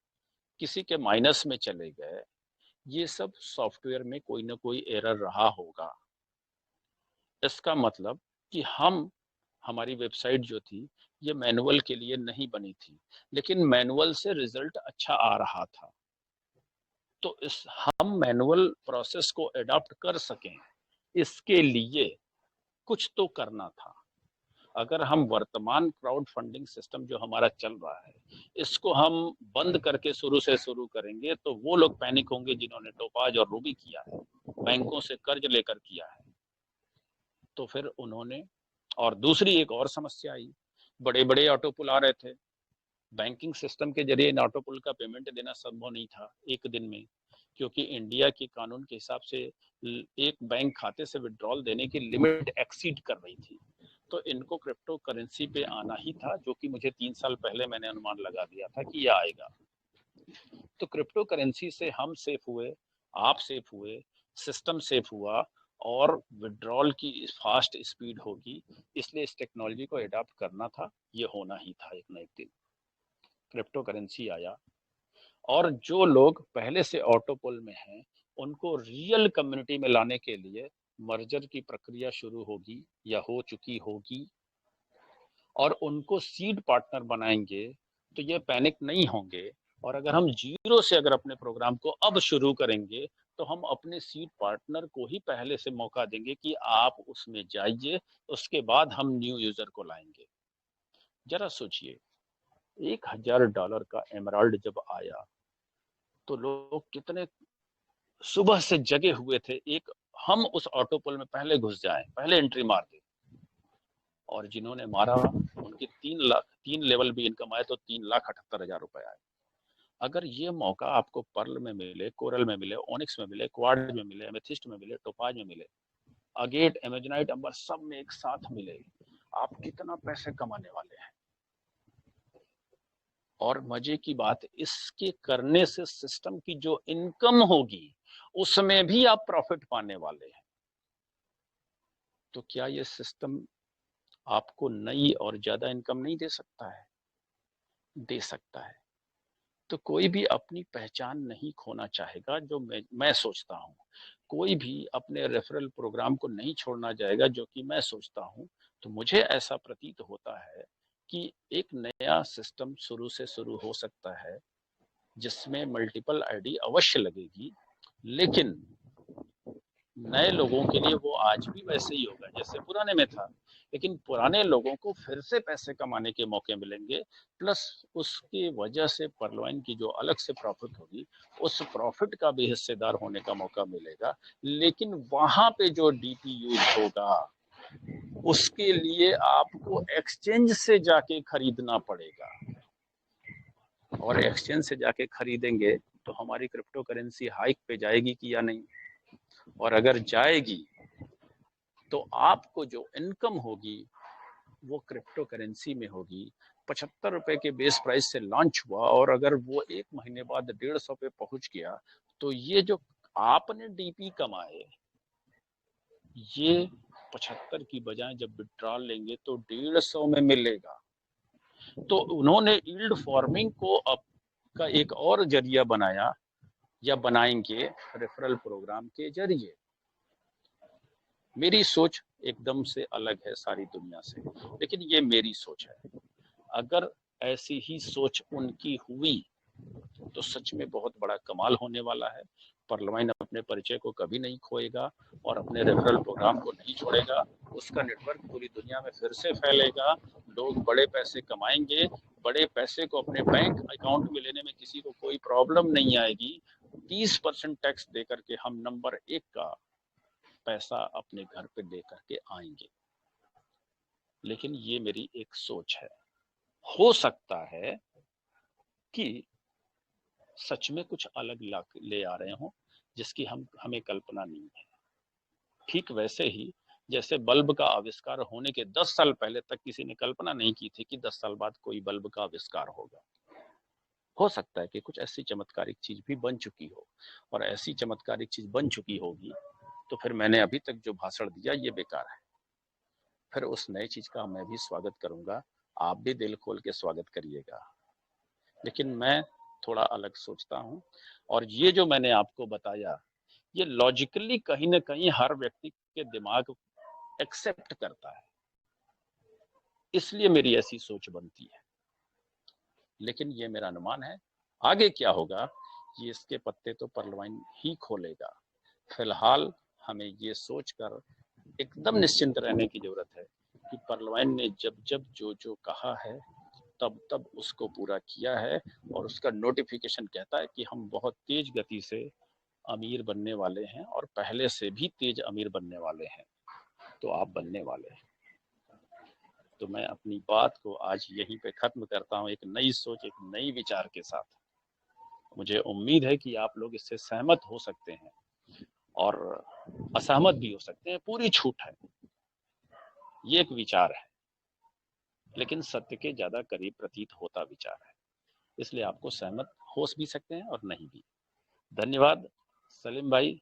S1: किसी के माइनस में चले गए। ये सब सॉफ्टवेयर में कोई ना कोई एरर रहा होगा। इसका मतलब कि हमारी वेबसाइट जो थी ये मैनुअल के लिए नहीं बनी थी, लेकिन मैनुअल से रिजल्ट अच्छा आ रहा था। तो हम मैनुअल प्रोसेस को अडॉप्ट कर सकें, इसके लिए कुछ तो करना था। अगर हम वर्तमान क्राउड फंडिंग सिस्टम जो हमारा चल रहा है, इसको हम बंद करके शुरू से शुरू करेंगे तो वो लोग पैनिक होंगे जिन्होंने टोपाज और रूबी किया है, बैंकों से कर्ज लेकर किया है। तो फिर उन्होंने, और दूसरी एक और समस्या आई, बड़े बड़े ऑटो पुल आ रहे थे, बैंकिंग सिस्टम के जरिए इन ऑटो पुल का पेमेंट देना संभव नहीं था एक दिन में, क्योंकि इंडिया के कानून के हिसाब से एक बैंक खाते से विड्रॉल देने की लिमिट एक्सीड कर रही थी। तो इनको क्रिप्टो करेंसी पे आना ही था, जो कि मुझे 3 साल पहले मैंने अनुमान लगा दिया था कि यह आएगा। तो क्रिप्टो करेंसी से हम सेफ हुए, आप सेफ हुए, सिस्टम सेफ हुआ, और विड्रॉल की फास्ट स्पीड होगी, इसलिए इस टेक्नोलॉजी को अडॉप्ट करना था, ये होना ही था एक न एक दिन। क्रिप्टो करेंसी आया, और जो लोग पहले से ऑटो पुल में हैं उनको रियल कम्युनिटी में लाने के लिए मर्जर की प्रक्रिया शुरू होगी या हो चुकी होगी, और उनको सीड पार्टनर बनाएंगे तो ये पैनिक नहीं होंगे। और अगर हम जीरो से अगर अपने प्रोग्राम को अब शुरू करेंगे तो हम अपने सीड पार्टनर को ही पहले से मौका देंगे कि आप उसमें जाइए, उसके बाद हम न्यू यूजर को लाएंगे। जरा सोचिए, $1,000 का एमराल्ड जब आया तो लोग कितने सुबह से जगे हुए थे, एक हम उस ऑटो पुल में पहले घुस जाएं, पहले एंट्री मार दें। और जिन्होंने मारा उनके 3 लेवल भी इनकम आए तो 3,78,000 रुपए आए। अगर ये मौका आपको पर्ल में मिले, कोरल में मिले, ओनिक्स में मिले, क्वाड में मिले, एमेथिस्ट में मिले, टोपाज में मिले, अगेट, एमेजोनाइट, अंबर, सब में एक साथ मिले, आप कितना पैसे कमाने वाले हैं। और मजे की बात, इसके करने से सिस्टम की जो इनकम होगी उसमें भी आप प्रॉफिट पाने वाले हैं। तो क्या ये सिस्टम आपको नई और ज्यादा इनकम नहीं दे सकता है? दे सकता है। तो कोई भी अपनी पहचान नहीं खोना चाहेगा, जो मैं सोचता हूँ। कोई भी अपने रेफरल प्रोग्राम को नहीं छोड़ना चाहेगा, जो कि मैं सोचता हूँ। तो मुझे ऐसा प्रतीत होता है कि एक नया सिस्टम शुरू से शुरू हो सकता है जिसमें मल्टीपल आईडी अवश्य लगेगी, लेकिन नए लोगों के लिए वो आज भी वैसे ही होगा जैसे पुराने में था, लेकिन पुराने लोगों को फिर से पैसे कमाने के मौके मिलेंगे, प्लस उसकी वजह से परलवाइन की जो अलग से प्रॉफिट होगी, उस प्रॉफिट का भी हिस्सेदार होने का मौका मिलेगा। लेकिन वहां पे जो डीपी यूज होगा उसके लिए आपको एक्सचेंज से जाके खरीदना पड़ेगा, और एक्सचेंज से जाके खरीदेंगे तो हमारी क्रिप्टो करेंसी हाइक पे जाएगी कि या नहीं, और अगर जाएगी तो आपको जो इनकम होगी वो क्रिप्टो करेंसी में होगी। 75 रुपए के बेस प्राइस से लॉन्च हुआ और अगर वो एक महीने बाद 150 पे पहुंच गया, तो ये जो आपने डीपी कमाए, ये 75 की बजाय जब विड्रॉल लेंगे तो 150 में मिलेगा। तो उन्होंने यील्ड फार्मिंग को अब का एक और जरिया बनाया या बनाएंगे रेफरल प्रोग्राम के जरिए। मेरी सोच एकदम से अलग है सारी दुनिया से, लेकिन ये मेरी सोच है। अगर ऐसी ही सोच उनकी हुई तो सच में बहुत बड़ा कमाल होने वाला है। परलवाइन अपने परिचय को कभी नहीं खोएगा और अपने रेफरल प्रोग्राम को नहीं छोड़ेगा। उसका नेटवर्क पूरी दुनिया में फिर से फैलेगा, लोग बड़े पैसे कमाएंगे, बड़े पैसे को अपने बैंक अकाउंट में लेने में किसी को कोई प्रॉब्लम नहीं आएगी। 30% टैक्स देकर के हम नंबर 1 का पैसा अपने घर पे लेकर के आएंगे। लेकिन ये मेरी एक सोच है, हो सकता है कि सच में कुछ अलग ले आ रहे हों जिसकी हमें कल्पना नहीं है। ठीक वैसे ही जैसे बल्ब का आविष्कार होने के 10 साल पहले तक किसी ने कल्पना नहीं की थी कि 10 साल बाद कोई बल्ब का आविष्कार होगा। हो सकता है कि कुछ ऐसी चमत्कारिक चीज भी बन चुकी हो, और ऐसी चमत्कारिक चीज बन चुकी होगी तो फिर मैंने अभी तक जो भाषण दिया ये बेकार है। फिर उस नई चीज का मैं भी स्वागत करूंगा, आप भी दिल खोल के स्वागत करिएगा। लेकिन मैं थोड़ा अलग सोचता हूँ, और ये जो मैंने आपको बताया ये लॉजिकली कहीं ना कहीं हर व्यक्ति के दिमाग एक्सेप्ट करता है, इसलिए मेरी ऐसी सोच बनती है। लेकिन ये मेरा अनुमान है, आगे क्या होगा ये इसके पत्ते तो परलवाइन ही खोलेगा। फिलहाल हमें ये सोचकर एकदम निश्चिंत रहने की जरूरत है कि परलवाइन ने जब जब जो जो कहा है तब तब उसको पूरा किया है, और उसका नोटिफिकेशन कहता है कि हम बहुत तेज गति से अमीर बनने वाले हैं, और पहले से भी तेज अमीर बनने वाले हैं। तो आप बनने वाले हैं। तो मैं अपनी बात को आज यहीं पे खत्म करता हूँ, एक नई सोच, एक नई विचार के साथ। मुझे उम्मीद है कि आप लोग इससे सहमत हो सकते हैं और असहमत भी हो सकते हैं, पूरी छूट है। ये एक विचार है, लेकिन सत्य के ज्यादा करीब प्रतीत होता विचार है, इसलिए आपको सहमत हो भी सकते हैं और नहीं भी। धन्यवाद सलीम भाई।